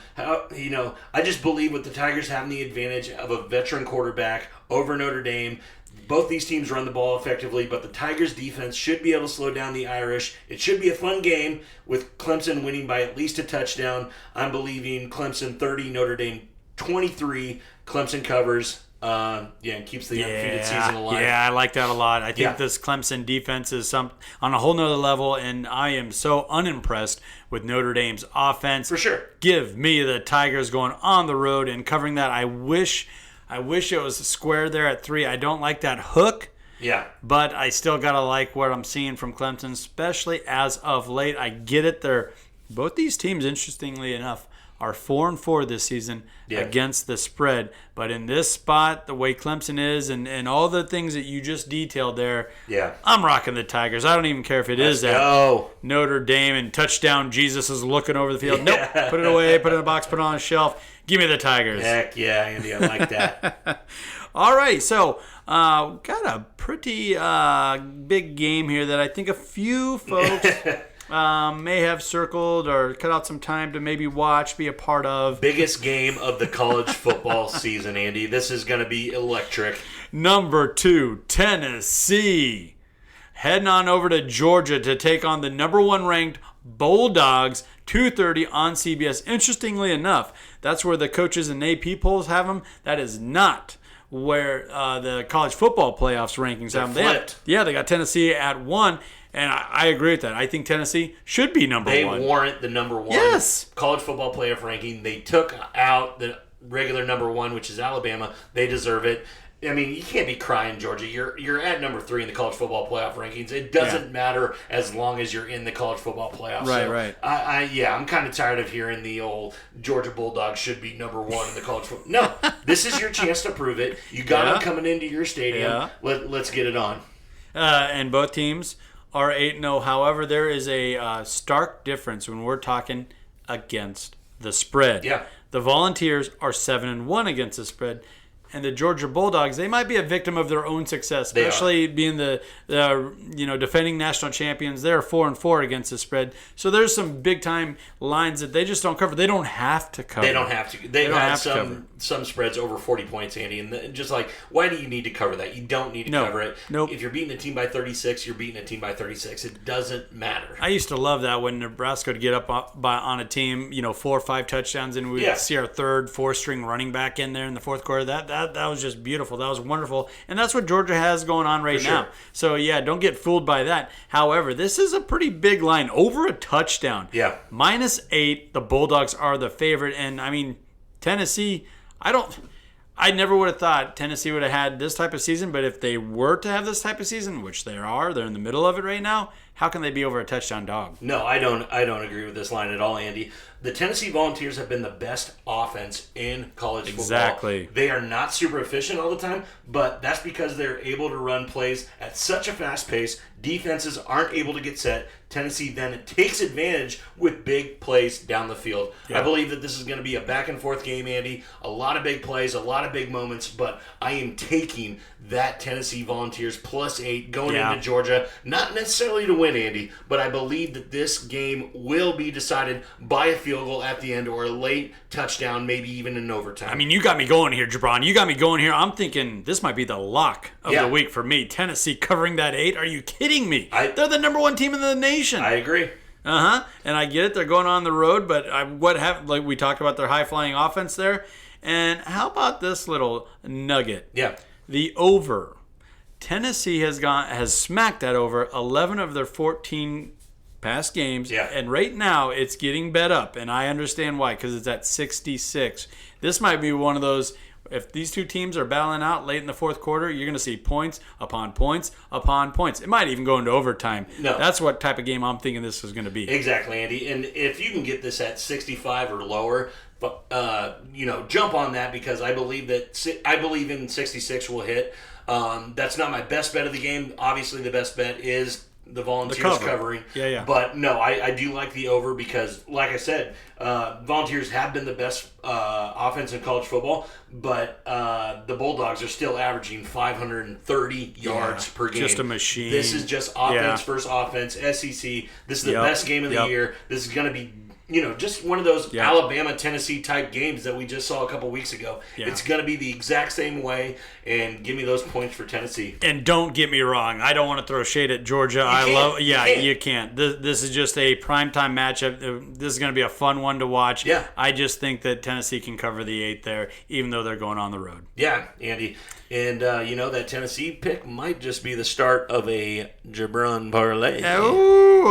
I just believe with the Tigers having the advantage of a veteran quarterback over Notre Dame. Both these teams run the ball effectively, but the Tigers' defense should be able to slow down the Irish. It should be a fun game with Clemson winning by at least a touchdown. I'm believing Clemson 30, Notre Dame 23. Clemson covers. And keeps the undefeated season alive. Yeah, I like that a lot. I think this Clemson defense is on a whole nother level, and I am so unimpressed with Notre Dame's offense. For sure. Give me the Tigers going on the road and covering that. I wish it was square there at 3. I don't like that hook. Yeah. But I still got to like what I'm seeing from Clemson, especially as of late. I get it. Both these teams, interestingly enough, are 4-4 this season against the spread. But in this spot, the way Clemson is and all the things that you just detailed there, I'm rocking the Tigers. I don't even care if it is at Notre Dame and touchdown Jesus is looking over the field. Nope. Put it away, put it in a box, put it on a shelf. Give me the Tigers. Heck yeah, Andy. I like that. All right, so got a pretty big game here that I think a few folks may have circled or cut out some time to maybe watch, be a part of. Biggest game of the college football season, Andy. This is going to be electric. Number 2, Tennessee. Heading on over to Georgia to take on the number 1 ranked Bulldogs, 2:30 on CBS. Interestingly enough, that's where the coaches and AP polls have them. That is not where the college football playoffs rankings have them. Flipped. They got Tennessee at 1, and I agree with that. I think Tennessee should be number 1. They warrant the number 1 college football playoff ranking. They took out the regular number 1, which is Alabama. They deserve it. I mean, you can't be crying, Georgia. You're at number 3 in the college football playoff rankings. It doesn't matter as long as you're in the college football playoffs. Right. I'm kind of tired of hearing the old Georgia Bulldogs should be number 1 in the college football. No, this is your chance to prove it. You got them coming into your stadium. Let's get it on. And both teams are 8-0. However, there is a stark difference when we're talking against the spread. Yeah. The Volunteers are 7-1 against the spread. And the Georgia Bulldogs, they might be a victim of their own success, especially being the defending national champions. They're 4-4 against the spread. So there's some big time lines that they just don't cover. They don't have to cover. They don't have to. They've had some spreads over 40 points, Andy, and just like, why do you need to cover that? You don't need to cover it. Nope. If you're beating a team by 36, you're beating a team by 36. It doesn't matter. I used to love that when Nebraska would get up on a team, 4 or 5 touchdowns, and we would see our third, 4-string running back in there in the fourth quarter. That was just beautiful. That was wonderful. And that's what Georgia has going on right now. So, don't get fooled by that. However, this is a pretty big line. Over a touchdown. Yeah. -8, the Bulldogs are the favorite. And, I mean, Tennessee, I never would have thought Tennessee would have had this type of season, but if they were to have this type of season, which they're in the middle of it right now, how can they be over a touchdown dog? No, I don't agree with this line at all, Andy. The Tennessee Volunteers have been the best offense in college football. Exactly. They are not super efficient all the time, but that's because they're able to run plays at such a fast pace. Defenses aren't able to get set. Tennessee then takes advantage with big plays down the field. Yeah. I believe that this is going to be a back-and-forth game, Andy. A lot of big plays, a lot of big moments, but I am taking that Tennessee Volunteers +8 going into Georgia. Not necessarily to win, Andy, but I believe that this game will be decided by a field goal at the end or a late touchdown, maybe even in overtime. I mean, you got me going here, JaBron. You got me going here. I'm thinking this might be the lock of the week for me. Tennessee covering that 8. Are you kidding me? They're the number 1 team in the nation. I agree. And I get it. They're going on the road, but like we talked about their high-flying offense there. And how about this little nugget? Yeah. The over. Tennessee has smacked that over 11 of their 14 past games. Yeah. And right now it's getting bet up, and I understand why, because it's at 66. This might be one of those. If these two teams are battling out late in the fourth quarter, you're going to see points upon points upon points. It might even go into overtime. No. That's what type of game I'm thinking this is going to be. Exactly, Andy. And if you can get this at 65 or lower, jump on that, because I believe in 66 will hit. That's not my best bet of the game. Obviously, the best bet is the Volunteers covering. Yeah. But no, I do like the over because, like I said, Volunteers have been the best offense in college football, but the Bulldogs are still averaging 530 yards per game. Just a machine. This is just offense versus offense, SEC. This is the best game of the year. This is going to be just one of those Alabama-Tennessee type games that we just saw a couple weeks ago. Yeah. It's going to be the exact same way, and give me those points for Tennessee. And don't get me wrong, I don't want to throw shade at Georgia. You can't. This is just a primetime matchup. This is going to be a fun one to watch. Yeah. I just think that Tennessee can cover the 8 there, even though they're going on the road. Yeah, Andy. And, that Tennessee pick might just be the start of a JaBron parlay. Ooh,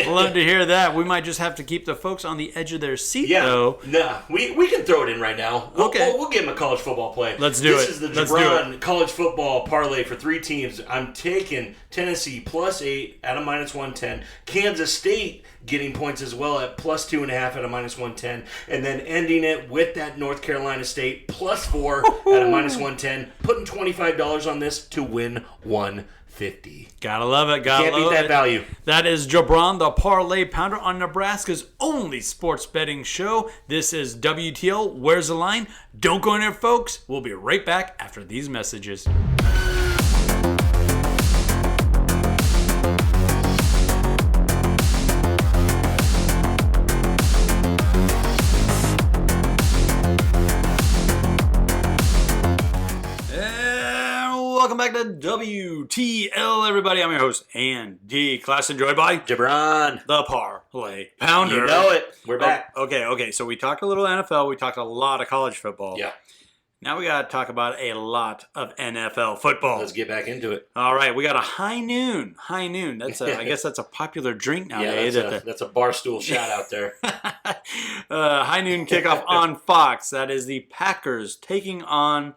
love to hear that. We might just have to keep the folks on the edge of their seat, though. Nah, we can throw it in right now. We'll give them a college football play. Let's do it. This is the JaBron college football parlay for 3 teams. I'm taking Tennessee +8 at a -110. Kansas State getting points as well at +2.5 at a -110. And then ending it with that North Carolina State +4 at a -110. Putting $25 on this to win $150. Gotta love it. Can't beat that value. That is JaBron, the Parlay Pounder, on Nebraska's only sports betting show. This is WTL. Where's the line? Don't go in there, folks. We'll be right back after these messages. Welcome back to WTL, everybody. I'm your host, Andy. Class enjoyed by JaBron, the Parlay Pounder. You know it. We're back. Okay. So we talked a little NFL. We talked a lot of college football. Yeah. Now we got to talk about a lot of NFL football. Let's get back into it. All right. We got a high noon. That's I guess that's a popular drink nowadays. Yeah, that's a barstool shout out there. High noon kickoff on Fox. That is the Packers taking on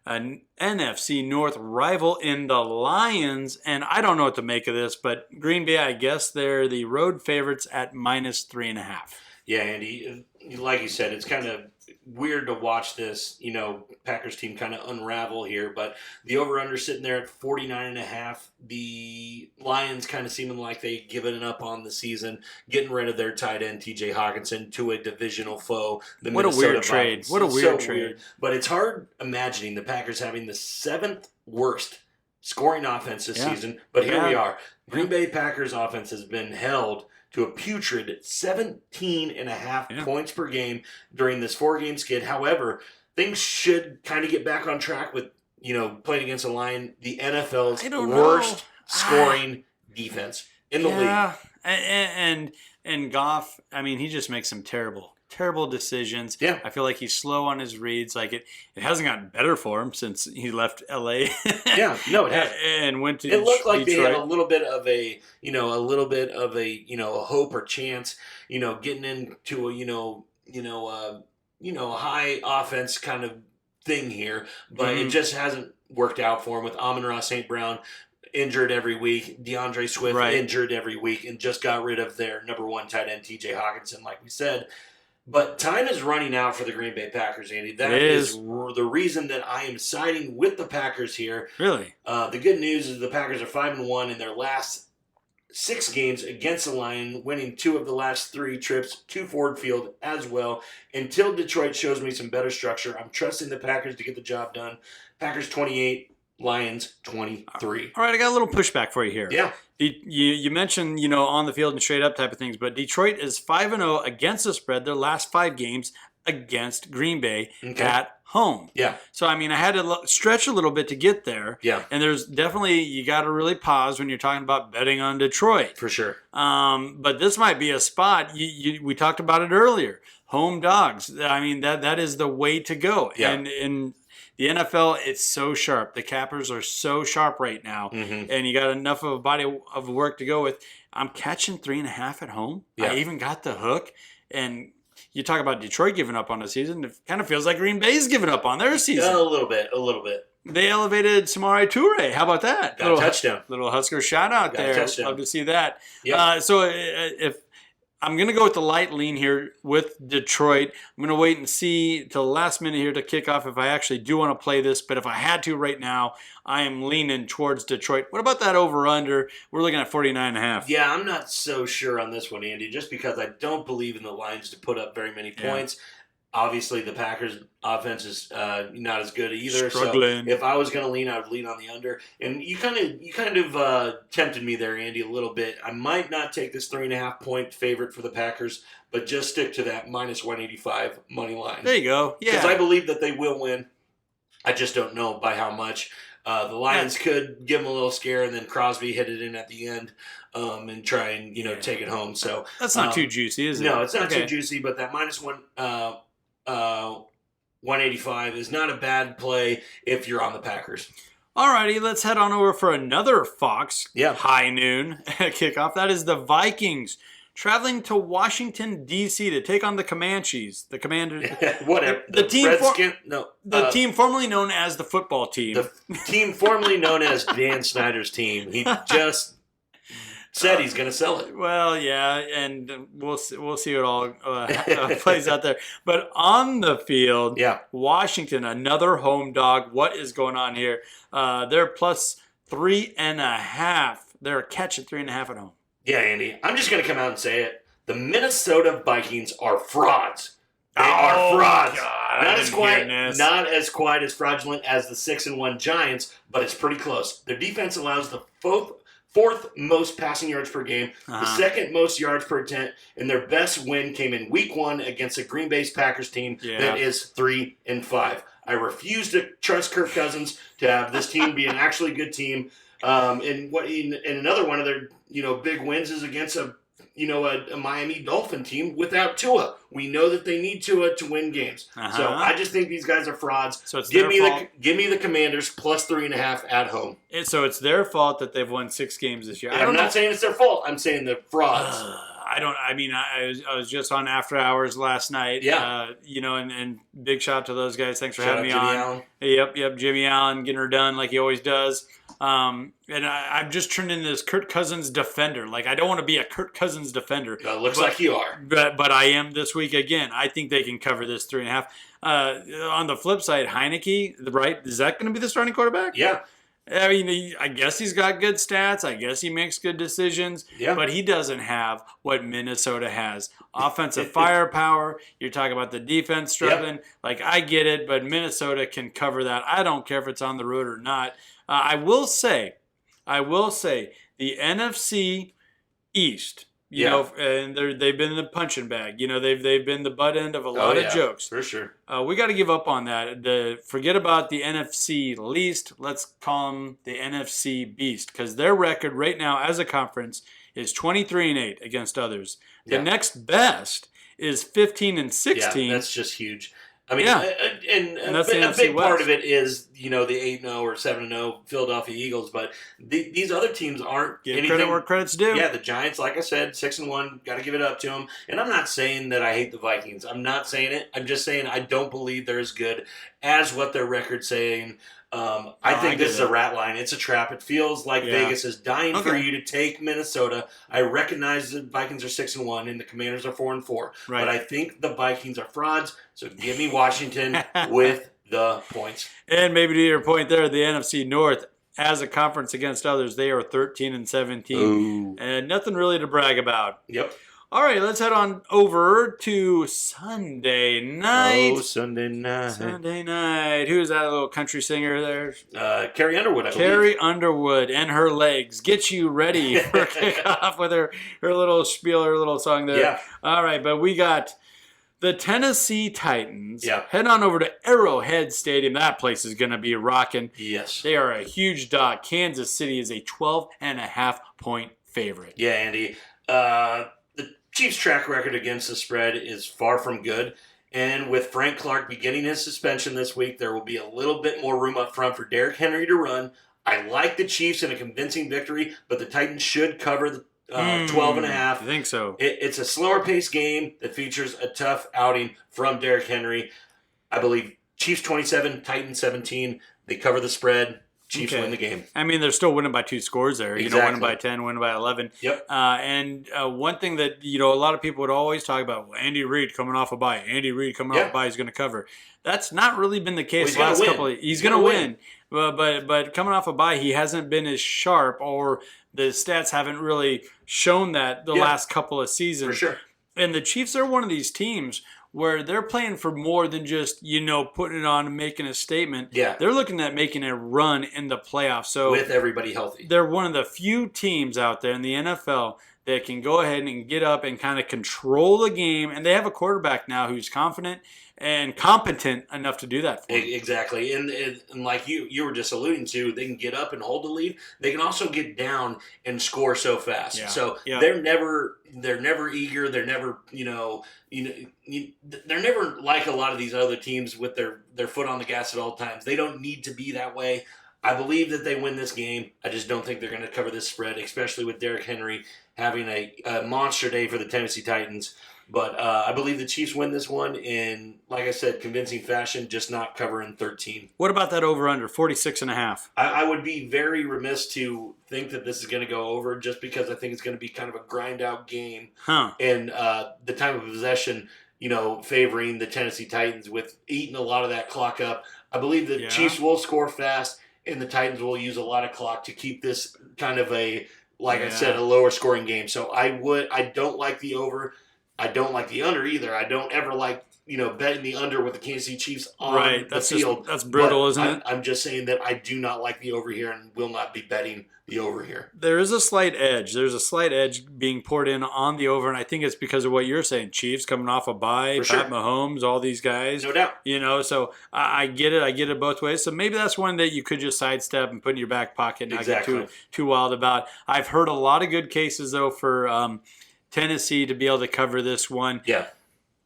an NFC North rival in the Lions, and I don't know what to make of this, but Green Bay, I guess they're the road favorites at -3.5. Yeah, Andy, like you said, it's kind of weird to watch this, Packers team kind of unravel here, but the over-under sitting there at 49.5. The Lions kind of seeming like they've given up on the season, getting rid of their tight end, TJ Hawkinson, to a divisional foe. What a weird trade. What a weird trade. But it's hard imagining the Packers having the 7th worst scoring offense this season, but here we are. Green Bay Packers offense has been held to a putrid 17.5 points per game during this 4-game skid. However, things should kind of get back on track with, playing against a line, the NFL's worst scoring defense in the league. And Goff, he just makes some terrible decisions. Yeah. I feel like he's slow on his reads. Like it hasn't gotten better for him since he left LA. Yeah, no, it has. And went to It looked like Detroit. They had a little bit of a a hope or chance, getting into a high offense kind of thing here, but it just hasn't worked out for him with Amon-Ra St. Brown injured every week, DeAndre Swift injured every week, and just got rid of their number 1 tight end, TJ Hawkinson, like we said. But time is running out for the Green Bay Packers, Andy. That is the reason that I am siding with the Packers here. Really? The good news is the Packers are 5-1 in their last 6 games against the Lions, winning 2 of the last 3 trips to Ford Field as well. Until Detroit shows me some better structure, I'm trusting the Packers to get the job done. Packers 28, Lions 23. All right, I got a little pushback for you here. Yeah. You mentioned, on the field and straight up type of things, but Detroit is 5-0 against the spread their last 5 games against Green Bay at home. Yeah. So, I had to stretch a little bit to get there. Yeah. And there's definitely, you got to really pause when you're talking about betting on Detroit. For sure. But this might be a spot. We talked about it earlier. Home dogs. That is the way to go. Yeah. And in the NFL, it's so sharp. The cappers are so sharp right now. And you got enough of a body of work to go with. I'm catching 3.5 at home. Yeah. I even got the hook. And you talk about Detroit giving up on the season. It kind of feels like Green Bay's giving up on their season. A little bit. They elevated Samori Toure. How about that? Got a touchdown. Little Husker shout out there. Love to see that. Yeah. So if I'm going to go with the light lean here with Detroit. I'm going to wait and see till the last minute here to kick off if I actually do want to play this. But if I had to right now, I am leaning towards Detroit. What about that over-under? We're looking at 49.5. Yeah, I'm not so sure on this one, Andy, just because I don't believe in the Lions to put up very many points. Obviously, the Packers' offense is not as good either. Struggling. So if I was going to lean, I would lean on the under. And you kind of tempted me there, Andy, a little bit. I might not take this 3.5-point favorite for the Packers, but just stick to that minus 185 money line. There you go. Yeah, because I believe that they will win. I just don't know by how much. The Lions could give them a little scare, and then Crosby hit it in at the end and try and take it home. So that's not too juicy, is it? No, it's not too juicy. But that minus 185 is not a bad play if you're on the Packers. Alrighty, let's head on over for another Fox high noon kickoff. That is the Vikings traveling to Washington, D.C. to take on the Comanches. The Commanders. Whatever. The team the team formerly known as the football team. The team formerly known as Dan Snyder's team. He just said he's going to sell it. Well, yeah, and we'll see what all plays out there. But on the field, Washington, another home dog. What is going on here? They're plus 3.5. They're catching 3.5 at home. Yeah, Andy. I'm just going to come out and say it. The Minnesota Vikings are frauds. They are frauds. God, not as quite as fraudulent as the 6-1 Giants, but it's pretty close. Their defense allows the fourth most passing yards per game, the second most yards per attempt, and their best win came in Week 1 against a Green Bay Packers team that is 3-5. I refuse to trust Kirk Cousins to have this team be an actually good team. And another one of their big wins is against a Miami Dolphin team without Tua. We know that they need Tua to win games. So I just think these guys are frauds. So it's give me the Commanders plus 3.5 at home. So it's their fault that they've won 6 games this year. Yeah, I'm not saying it's their fault. I'm saying they're frauds. I was just on After Hours last night. Yeah. And big shout out to those guys. Thanks for having me Jimmy on. Allen. Yep. Jimmy Allen getting her done like he always does. And I've just turned into this Kirk Cousins defender. Like, I don't want to be a Kirk Cousins defender. Looks like you are. But I am this week again. I think they can cover this 3.5. On the flip side, Heineke, right? Is that going to be the starting quarterback? Yeah. I mean, I guess he's got good stats. I guess he makes good decisions. Yeah. But he doesn't have what Minnesota has. Offensive firepower. You're talking about the defense struggling. Yep. Like, I get it, but Minnesota can cover that. I don't care if it's on the road or not. I will say, the NFC East, you know, and they've been in the punching bag. You know, they've been the butt end of a lot of jokes. For sure. We got to give up on that. Forget about the NFC least. Let's call them the NFC beast, because their record right now as a conference is 23-8 against others. The next best is 15-16. Yeah, that's just huge. I mean, and a big part of it is, you know, the 8-0 or 7-0 Philadelphia Eagles, but these other teams aren't anything. Credit where credit's due. Yeah, the Giants, like I said, 6-1, got to give it up to them. And I'm not saying that I hate the Vikings. I'm not saying it. I'm just saying I don't believe they're as good as what their record's saying. I think this is a rat line. It's a trap. It feels like Vegas is dying for you to take Minnesota. I recognize the Vikings are 6-1 and the Commanders are 4-4. Right. But I think the Vikings are frauds. So give me Washington with the points. And maybe to your point there, the NFC North, as a conference against others, they are 13-17. Ooh. And nothing really to brag about. Yep. All right, let's head on over to Sunday night. Oh, Sunday night. Sunday night. Who is that little country singer there? Carrie Underwood, I believe. Carrie Underwood and her legs get you ready for kickoff with her little spiel, her little song there. Yeah. All right, but we got the Tennessee Titans. Yeah. Head on over to Arrowhead Stadium. That place is going to be rocking. Yes. They are a huge dog. Kansas City is a 12.5-point favorite. Yeah, Andy. Chiefs' track record against the spread is far from good, and with Frank Clark beginning his suspension this week, there will be a little bit more room up front for Derrick Henry to run. I like the Chiefs in a convincing victory, but the Titans should cover the 12.5. I think so. It's a slower-paced game that features a tough outing from Derrick Henry. I believe Chiefs 27, Titans 17. They cover the spread. Chiefs win the game. I mean, they're still winning by 2 scores there. Exactly. You know, winning by 10, winning by 11. Yep. And one thing that, you know, a lot of people would always talk about, well, Andy Reid coming off a bye. Andy Reid coming off a bye is going to cover. That's not really been the case the last couple of years. He's going to win. But coming off a bye, he hasn't been as sharp, or the stats haven't really shown that the last couple of seasons. For sure. And the Chiefs are one of these teams where they're playing for more than just, you know, putting it on and making a statement. Yeah. They're looking at making a run in the playoffs. So with everybody healthy. They're one of the few teams out there in the NFL that can go ahead and get up and kind of control the game. And they have a quarterback now who's confident and competent enough to do that for them. Exactly. And like you were just alluding to, they can get up and hold the lead. They can also get down and score so fast. Yeah. So they're never eager. They're never, they're never like a lot of these other teams with their foot on the gas at all times. They don't need to be that way. I believe that they win this game. I just don't think they're going to cover this spread, especially with Derrick Henry having a monster day for the Tennessee Titans. But I believe the Chiefs win this one in, like I said, convincing fashion, just not covering 13. What about that over-under, 46.5? I would be very remiss to think that this is going to go over, just because I think it's going to be kind of a grind-out game. And the time of possession, favoring the Tennessee Titans with eating a lot of that clock up. I believe the Chiefs will score fast, and the Titans will use a lot of clock to keep this kind of I said, a lower scoring game. So I don't like the over. I don't like the under either. I don't ever like, betting the under with the Kansas City Chiefs on the field. That's brutal, isn't it? I'm just saying that I do not like the over here and will not be betting the over here. There is a slight edge. There's a slight edge being poured in on the over, and I think it's because of what you're saying. Chiefs coming off a bye, Pat Mahomes, all these guys. No doubt. So I get it. I get it both ways. So maybe that's one that you could just sidestep and put in your back pocket and not get too wild about. I've heard a lot of good cases, though, for Tennessee to be able to cover this one. Yeah.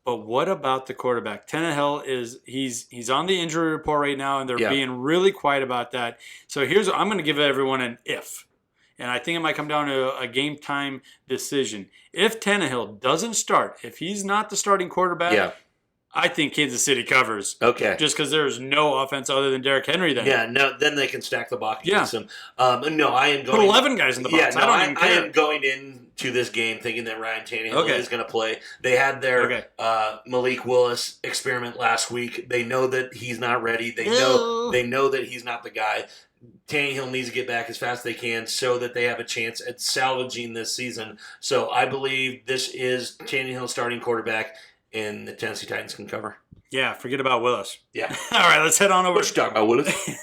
But what about the quarterback? Tannehill he's on the injury report right now, and they're being really quiet about that. So I'm going to give everyone an if. And I think it might come down to a game time decision. If Tannehill doesn't start, if he's not the starting quarterback, I think Kansas City covers. Okay. Just because there's no offense other than Derrick Henry then. Yeah, no, then they can stack the box against them. No, I am going... Put 11 guys in the box. I am going into this game thinking that Ryan Tannehill is going to play. They had their Malik Willis experiment last week. They know that he's not ready. They know that he's not the guy. Tannehill needs to get back as fast as they can so that they have a chance at salvaging this season. So I believe this is Tannehill starting quarterback, and the Tennessee Titans can cover. Yeah, forget about Willis. Yeah. All right, let's head on over. What you talking about, Willis?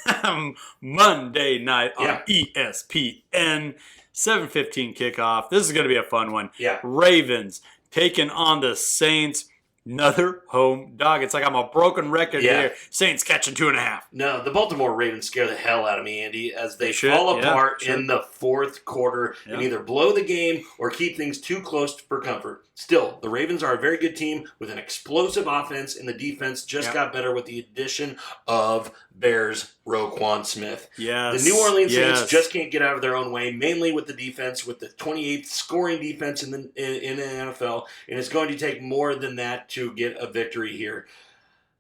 Monday night on ESPN, 7:15 kickoff. This is going to be a fun one. Yeah. Ravens taking on the Saints. Another home dog. It's like I'm a broken record here. Saints catching 2.5. No, the Baltimore Ravens scare the hell out of me, Andy, as they fall apart in the fourth quarter and either blow the game or keep things too close for comfort. Still, the Ravens are a very good team with an explosive offense, and the defense just got better with the addition of Bears' Roquan Smith. Yes. The New Orleans Saints just can't get out of their own way, mainly with the defense, with the 28th scoring defense in the NFL, and it's going to take more than that to get a victory here.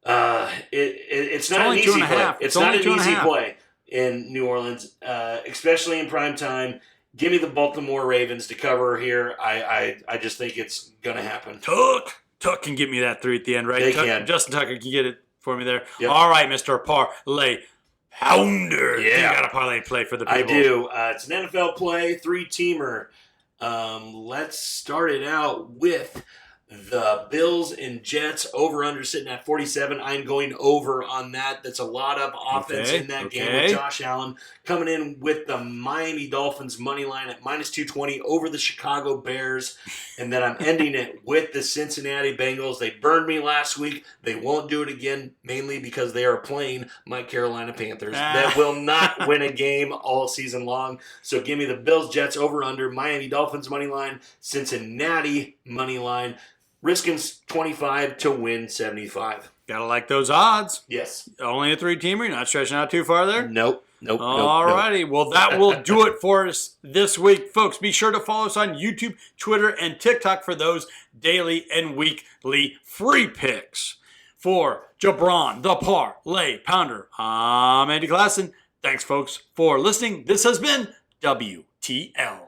It's not an easy play. It's not an easy play in New Orleans, especially in prime time. Give me the Baltimore Ravens to cover here. I just think it's going to happen. Tuck can get me that 3 at the end, right? They can. Justin Tucker can get it for me there. Yep. All right, Mr. Parlay Pounder. Yeah. You got a parlay play for the people. I do. It's an NFL play, 3-teamer. Let's start it out with the Bills and Jets over-under sitting at 47. I'm going over on that. That's a lot of offense in that game with Josh Allen. Coming in with the Miami Dolphins money line at minus 220 over the Chicago Bears. And then I'm ending it with the Cincinnati Bengals. They burned me last week. They won't do it again, mainly because they are playing my Carolina Panthers. That will not win a game all season long. So give me the Bills, Jets over-under, Miami Dolphins money line, Cincinnati money line. Risking 25 to win 75. Gotta like those odds. Yes. Only a 3-teamer. You're not stretching out too far there? Nope. All righty. Well, that will do it for us this week. Folks, be sure to follow us on YouTube, Twitter, and TikTok for those daily and weekly free picks. For JaBron, the Parlay Pounder, I'm Andy Klassen. Thanks, folks, for listening. This has been WTL.